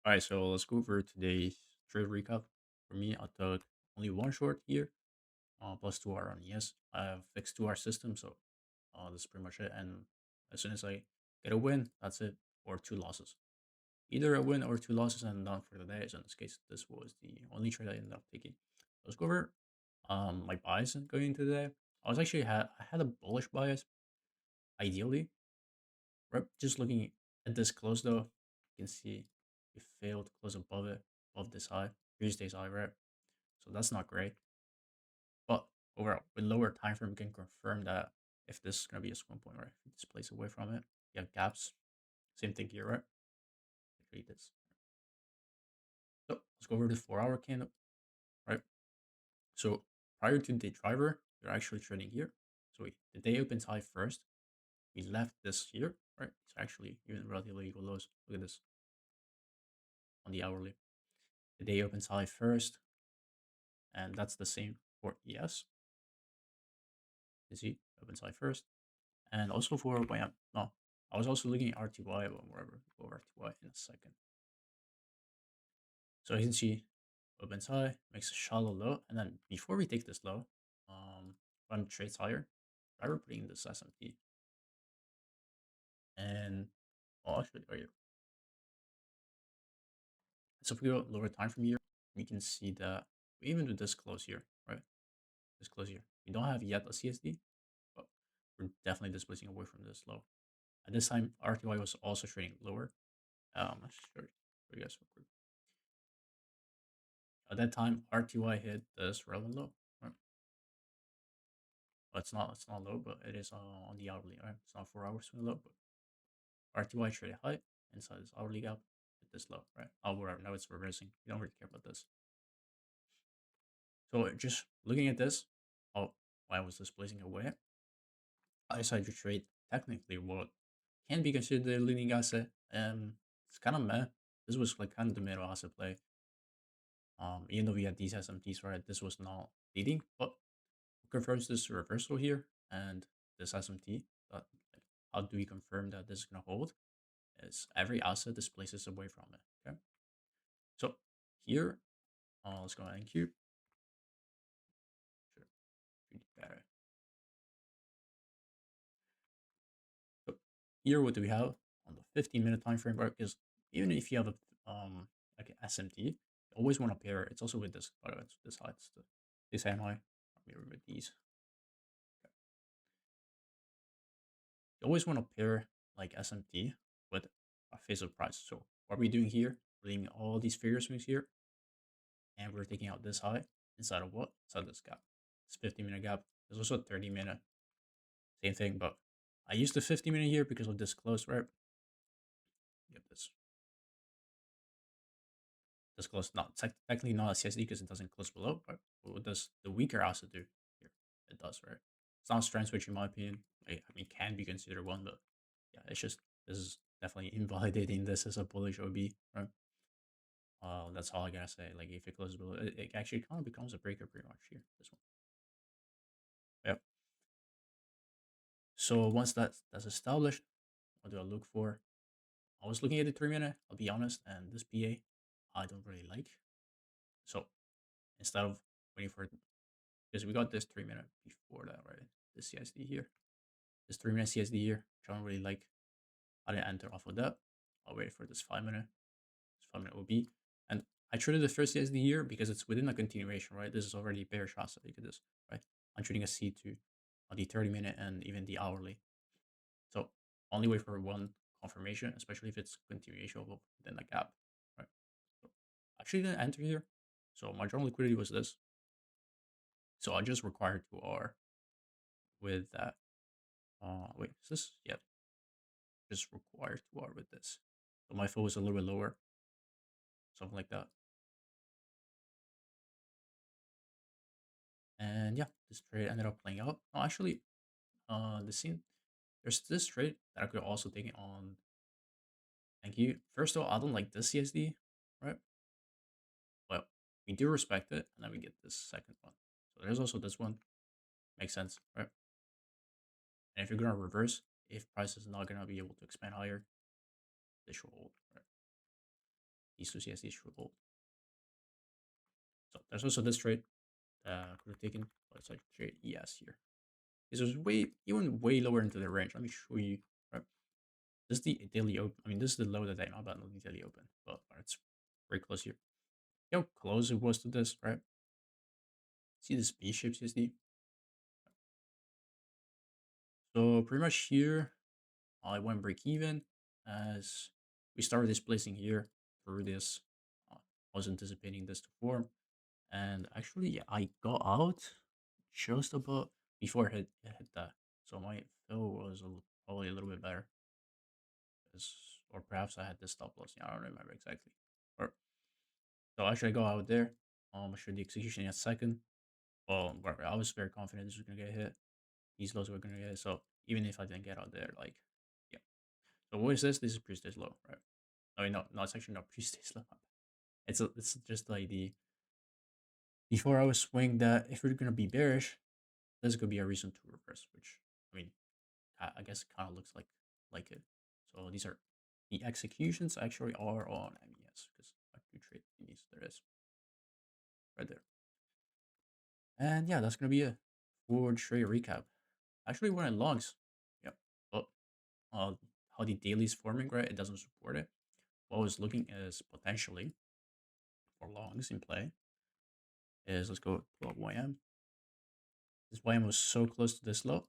All right, so let's go over today's trade recap. For me, I took only one short here, plus 2 hour on ES. I have fixed 2 hour system, so that's pretty much it. And as soon as I get a win, that's it, or two losses. Either a win or two losses, and done for the day. So in this case, this was the only trade I ended up taking. Let's go over my bias going into the day. I had a bullish bias ideally. Right, just looking at this close though, you can see we failed to close above it, above this high, previous day's high, right? So that's not great. But overall, with lower time frame, we can confirm that if this is gonna be a swing point, right? If this plays away from it, you have gaps. Same thing here, right? Read this. So let's go over the 4 hour candle, right? So prior to the driver, you're actually trading here. So the day opens high first. We left this here, right? It's actually even relatively equal lows. Look at this on the hourly. The day opens high first, and that's the same for ES. You see, opens high first, and also for YM. No, I was also looking at RTY, but whatever. Go over RTY in a second. So you can see, opens high, makes a shallow low, and then before we take this low, run trades higher. Driver putting this SMT, and actually, right here. So if we go lower time from here, we can see that we even do this close here, right? This close here. We don't have yet a CSD, but we're definitely displacing away from this low. At this time, RTY was also trading lower. I'll show you guys real quick. At that time, RTY hit this relevant low. Right? Well, it's not low, but it is on the hourly. Right? It's not 4 hours swing low, but RTY traded high inside this hourly gap at this low. Right? Oh, whatever. Now it's reversing. We don't really care about this. So just looking at this, why was displacing away? I decided to trade technically what can be considered a leading asset. It's kind of meh. This was like kind of the middle asset play. Even though we had these SMTs, right, this was not leading, but confirms this reversal here and this SMT. But like, how do we confirm that this is gonna hold? Is every asset displaces away from it. Okay, so here, let's go ahead and cube. Sure, be better. So here, what do we have on the 15-minute time frame? Right, because even if you have a like an SMT, you always want to pair. It's also with this. By the way, it's this high. It's this MI. Maybe with these. You always want to pair like SMT with a phase of price. So what are we doing here? We're leaving all these figure swings here, and we're taking out this high inside of what? Inside this gap. It's 15-minute gap. There's also a 30-minute. Same thing, but I used the 50-minute here because of this close, right? Get this. This close, not technically not a CSD because it doesn't close below, but what does the weaker also do here? It does, right? It's not a strength switch in my opinion. I mean, can be considered one, but yeah, it's just this is definitely invalidating this as a bullish OB, right? That's all I gotta say. Like if it closes below, it actually kind of becomes a breaker pretty much here. This one. Yep. So once that's established, what do I look for? I was looking at the 3 minute. I'll be honest, and this PA I don't really like. So instead of waiting for it, because we got this 3 minute before that, right? This CSD here, this 3 minute CSD here, which I don't really like. I didn't enter off of that. I'll wait for this 5 minute. This 5 minute OB. And I traded the first CSD here because it's within a continuation, right? This is already bearish asset. Look at this, right? I'm trading a C2 on the 30-minute and even the hourly. So only wait for one confirmation, especially if it's continuation within the gap, right? So I actually didn't enter here. So my general liquidity was this. So I just required 2R with that. Wait, is this? Yep. Just required 2R with this. So my fill was a little bit lower, something like that. And yeah, this trade ended up playing out. Oh, actually, there's this trade that I could also take it on. Thank you. First of all, I don't like this CSD, right? But we do respect it, and then we get this second one. So there's also this one. Makes sense, right? And if you're gonna reverse, if price is not gonna be able to expand higher, this should hold, right? these two CSDs should hold. So there's also this trade that could have taken, but it's like trade ES here. This was way even way lower into the range. Let me show you. Right, this is the daily open. I mean, this is the low that I know about, not the daily open, but it's very close here. You know how close it was to this, right? See this V shape CSD. So pretty much here, I went break even as we started displacing here through this. I was anticipating this to form, and actually, yeah, I got out just about before it hit that. So my fill was probably a little bit better, or perhaps I had this stop loss. Yeah, I don't remember exactly. Or so actually, I go out there. I showed the execution in a second. Well, I was very confident this was gonna get hit. These lows were gonna get hit. So even if I didn't get out there, like, yeah. So what is this? This is pre-stage low, right? I mean, no, it's actually not pre-stage low. It's just like the before I was swing that if we're gonna be bearish, this could be a reason to reverse. Which I mean, I guess it kind of looks like it. So these are the executions actually are on MES because I do trade MES. There is right there. And yeah, that's gonna be a forward trade recap. Actually, when it logs, yeah, but uh, how the daily is forming, right? It doesn't support it. What I was looking is potentially for longs in play is let's go pull up YM. This YM was so close to this low.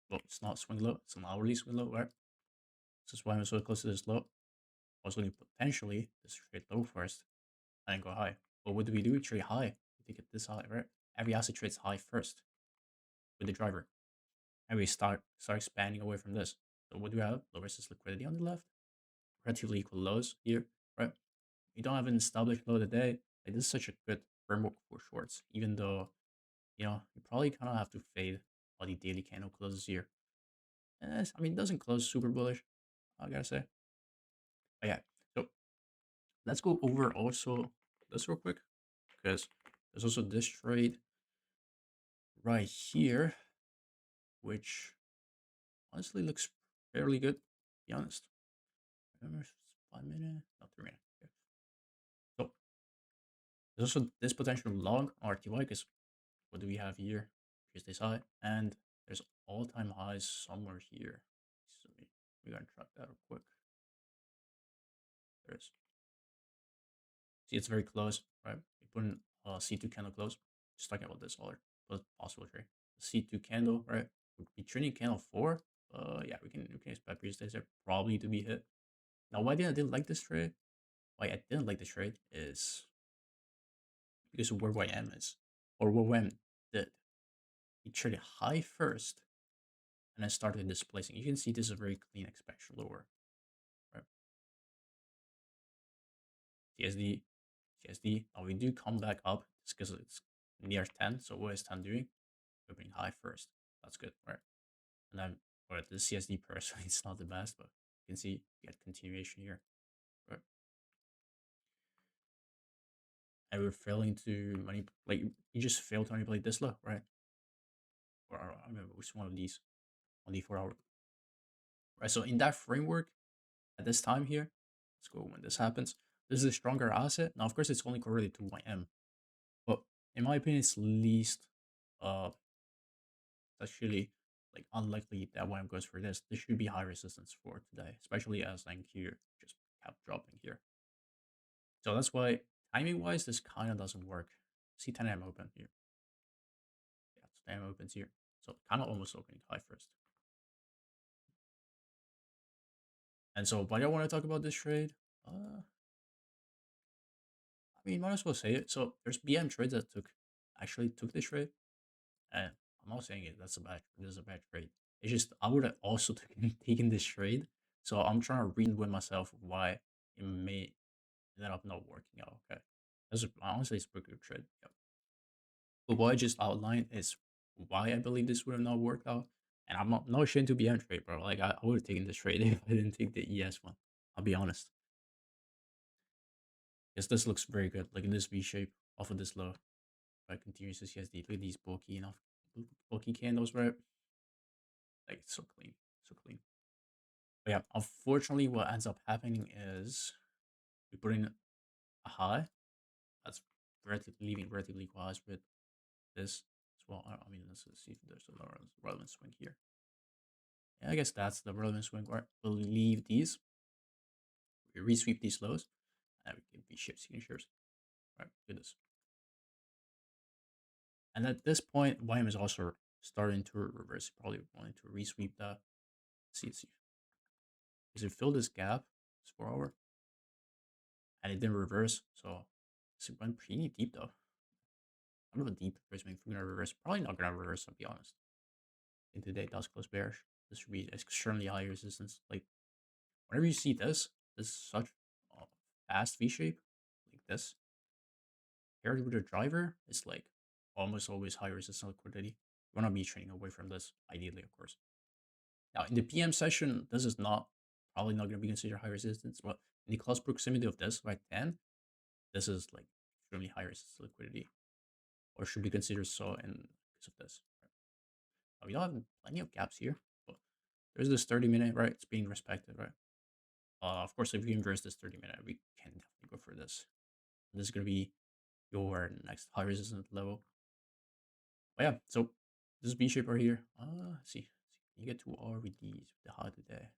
Well, it's not swing low, it's an hourly swing low, right? So this YM was so close to this low. I was looking potentially this trade low first and go high. But what do? We trade high. We take it this high, right? Every asset trades high first with the driver. And we start expanding away from this. So what do we have? Low resistance liquidity on the left. Relatively equal lows here, right? We don't have an established low today. Like this is such a good framework for shorts, even though you probably kind of have to fade all the daily candle closes here. And I mean, it doesn't close super bullish, I gotta say. But yeah, so let's go over also this real quick because there's also this trade right here, which honestly looks fairly good, to be honest. Remember, 5 minutes, not 3 minutes. Okay. So there's also this potential long RTY because what do we have here? Tuesday's high, and there's all-time highs somewhere here. So we're gonna track that real quick. There is. See, it's very close, right? We put in C2 candle close. Just talking about this other possible trade. C2 candle, right? Would be trading candle 4. Yeah, we can expect previous days are probably to be hit. Now, why didn't like this trade? Why I didn't like this trade is because of where YM is, or what YM did. He traded high first, and then started displacing. You can see this is a very clean expansion lower, right? CSD, CSD. Now we do come back up because it's near 10. So what is 10 doing? Opening high first. That's good, right? And then for the CSD personally, it's not the best, but you can see you get continuation here, right? And we're failing to manipulate. Like you just failed to manipulate this low, right? Or I don't remember which one of these on the 4 hour, right? So in that framework, at this time here, let's go when this happens. This is a stronger asset. Now, of course, it's only correlated to YM, but in my opinion, it's least uh it's actually like unlikely that YM goes for this. This should be high resistance for today, especially as NQ just kept dropping here. So that's why timing wise, this kind of doesn't work. See 10 AM open here. Yeah, it's 10 AM opens here. So kind of almost opening high first. And so why do I want to talk about this trade? I mean, might as well say it. So there's BM trades that actually took this trade. And I'm not saying it that's a bad this is a bad trade. It's just I would have also taken this trade. So I'm trying to reason with myself why it may end up not working out. Okay. Honestly it's a pretty good trade. Yep. But what I just outlined is why I believe this would have not worked out. And I'm not ashamed to be on trade, bro. Like I would have taken this trade if I didn't take the ES one. I'll be honest. Because this looks very good. Like in this V shape off of this low. Right, continuous CSD. Look at these bulky candles, right? Like so clean, so clean. But yeah, unfortunately, what ends up happening is We put in a high. That's relatively leaving relatively equalized with this as well. I mean, let's see if there's a relevant swing here. Yeah, I guess that's the relevant swing. Right, we'll leave these. We resweep these lows, and we can be shift signatures. Right, look at this. And at this point, YM is also starting to reverse. Probably wanting to resweep that. See, because it filled this gap, this 4 hour, and it didn't reverse. So it went pretty deep though. I don't know deep reverse. If we're gonna reverse, probably not gonna reverse. I'll be honest. In today does close bearish. This should be extremely high resistance. Like whenever you see this is such a fast V shape, like this, paired with a driver, it's like almost always high resistance liquidity. You wanna be trading away from this, ideally, of course. Now in the PM session, this is not probably not gonna be considered high resistance, but in the close proximity of this, right 10, this is like extremely high resistance liquidity, or should be considered so in because of this. Right? We don't have plenty of gaps here, but there's this 30-minute, right? It's being respected, right? Of course, if you inverse this 30-minute, we can definitely go for this. This is gonna be your next high resistance level. But yeah, so this is B shape right here. Let's see. You get to RVDs with the high today.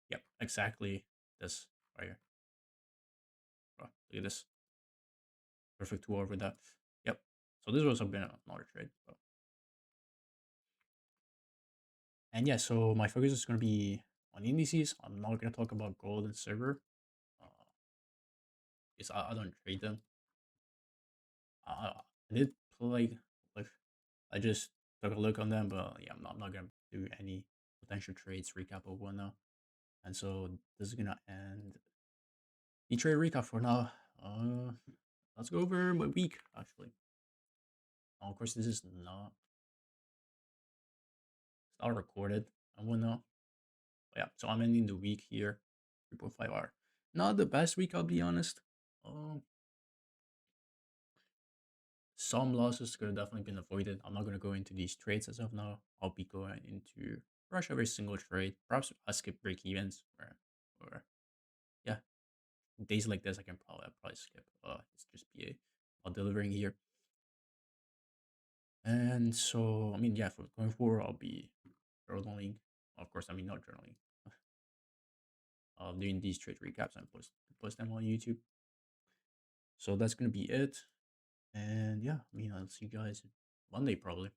Yep, exactly this right here. Oh, look at this. Perfect 2 over that. Yep. So this was been another trade. So. And yeah, so my focus is going to be on indices. I'm not going to talk about gold and silver. Uh, because I don't trade them. I did play, like, I just took a look on them, but yeah, I'm not going to do any potential trades recap of one now. And so this is going to end the trade recap for now. Let's go over my week, actually. Of course, this is not, it's not recorded. I won't know. But yeah, so I'm ending the week here, 3.5 hour. Not the best week, I'll be honest. Um, some losses could have definitely been avoided. I'm not going to go into these trades as of now. I'll be going into rush every single trade. Perhaps I skip break evens or yeah, days like this I can probably skip. It's just BA while delivering here. And so I mean yeah, for going forward I'll be journaling. Of course, I mean not journaling. Doing these trade recaps and post them on YouTube. So that's gonna be it. And yeah, I mean I'll see you guys Monday probably.